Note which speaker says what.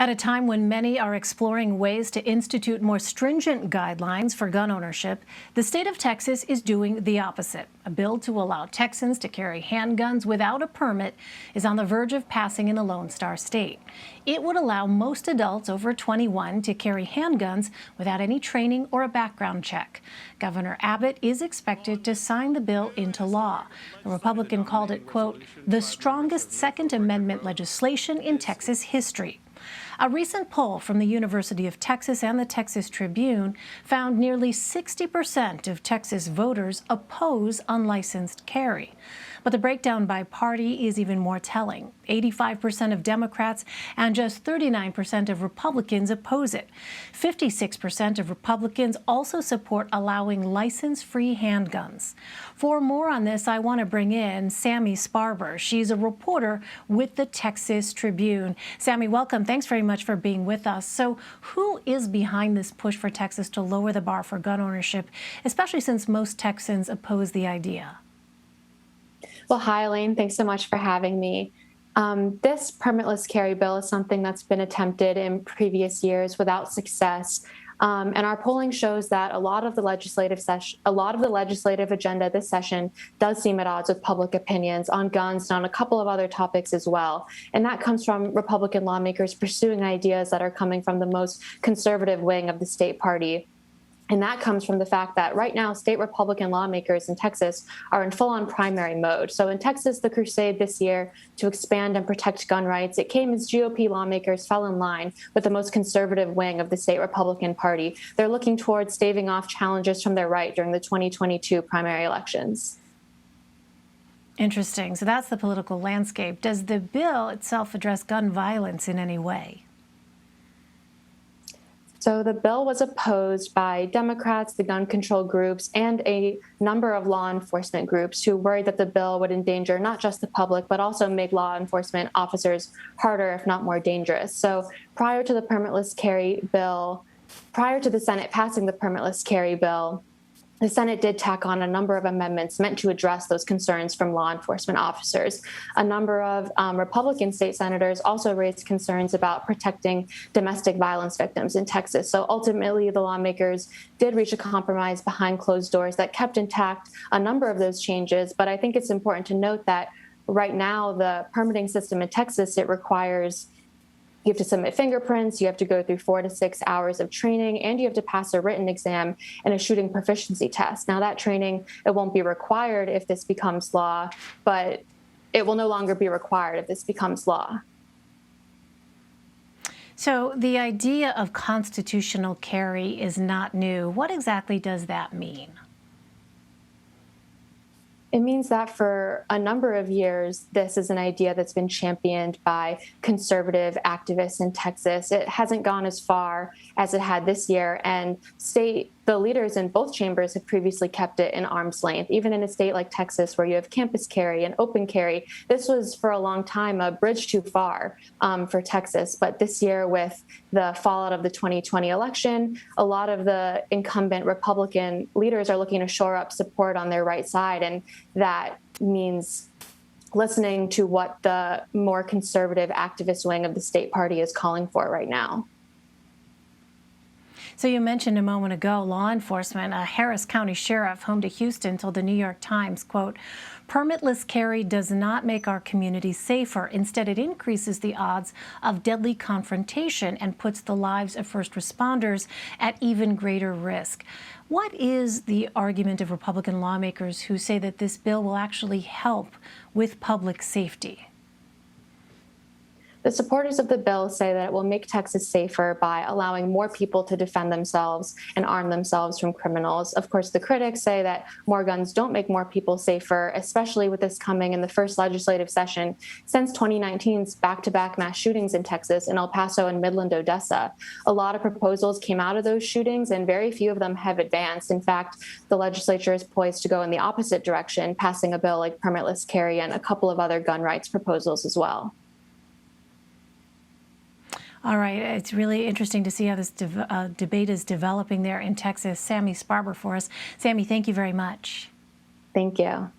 Speaker 1: At a time when many are exploring ways to institute more stringent guidelines for gun ownership, the state of Texas is doing the opposite. A bill to allow Texans to carry handguns without a permit is on the verge of passing in the Lone Star State. It would allow most adults over 21 to carry handguns without any training or a background check. Governor Abbott is expected to sign the bill into law. The Republican called it, quote, the strongest Second Amendment legislation in Texas history. A recent poll from the University of Texas and the Texas Tribune found nearly 60% of Texas voters oppose unlicensed carry. But the breakdown by party is even more telling. 85% of Democrats and just 39% of Republicans oppose it. 56% of Republicans also support allowing license-free handguns. For more on this, I want to bring in Sammy Sparber. She's a reporter with the Texas Tribune. Sammy, welcome. Thanks very much for being with us. So who is behind this push for Texas to lower the bar for gun ownership, especially since most Texans oppose the idea?
Speaker 2: Well, hi, Elaine. Thanks so much for having me. This permitless carry bill is something that's been attempted in previous years without success. And our polling shows that a lot of the legislative agenda this session does seem at odds with public opinions on guns and on a couple of other topics as well. And that comes from Republican lawmakers pursuing ideas that are coming from the most conservative wing of the state party. And that comes from the fact that right now, state Republican lawmakers in Texas are in full-on primary mode. So in Texas, the crusade this year to expand and protect gun rights, it came as GOP lawmakers fell in line with the most conservative wing of the state Republican Party. They're looking towards staving off challenges from their right during the 2022 primary elections.
Speaker 1: Interesting. So that's the political landscape. Does the bill itself address gun violence in any way?
Speaker 2: So the bill was opposed by Democrats, the gun control groups, and a number of law enforcement groups who worried that the bill would endanger not just the public, but also make law enforcement officers harder, if not more dangerous. So prior to the Senate passing the permitless carry bill, the Senate did tack on a number of amendments meant to address those concerns from law enforcement officers. A number of Republican state senators also raised concerns about protecting domestic violence victims in Texas. So ultimately, the lawmakers did reach a compromise behind closed doors that kept intact a number of those changes. But I think it's important to note that right now, the permitting system in Texas, it requires you have to submit fingerprints, you have to go through 4 to 6 hours of training, and you have to pass a written exam and a shooting proficiency test. Now, that training, it won't be required if this becomes law, but it will no longer be required if this becomes law.
Speaker 1: So the idea of constitutional carry is not new. What exactly does that mean?
Speaker 2: It means that for a number of years, this is an idea that's been championed by conservative activists in Texas. It hasn't gone as far as it had this year, and the leaders in both chambers have previously kept it in arm's length. Even in a state like Texas, where you have campus carry and open carry, this was for a long time a bridge too far for Texas. But this year, with the fallout of the 2020 election, a lot of the incumbent Republican leaders are looking to shore up support on their right side, and that means listening to what the more conservative activist wing of the state party is calling for right now.
Speaker 1: So you mentioned a moment ago law enforcement. A Harris County sheriff home to Houston told the New York Times, quote, permitless carry does not make our community safer. Instead, it increases the odds of deadly confrontation and puts the lives of first responders at even greater risk. What is the argument of Republican lawmakers who say that this bill will actually help with public safety?
Speaker 2: The supporters of the bill say that it will make Texas safer by allowing more people to defend themselves and arm themselves from criminals. Of course, the critics say that more guns don't make more people safer, especially with this coming in the first legislative session since 2019's back-to-back mass shootings in Texas, in El Paso and Midland, Odessa. A lot of proposals came out of those shootings, and very few of them have advanced. In fact, the legislature is poised to go in the opposite direction, passing a bill like permitless carry and a couple of other gun rights proposals as well.
Speaker 1: All right. It's really interesting to see how this debate is developing there in Texas. Sammy Sparber for us. Sammy, thank you very much.
Speaker 2: Thank you.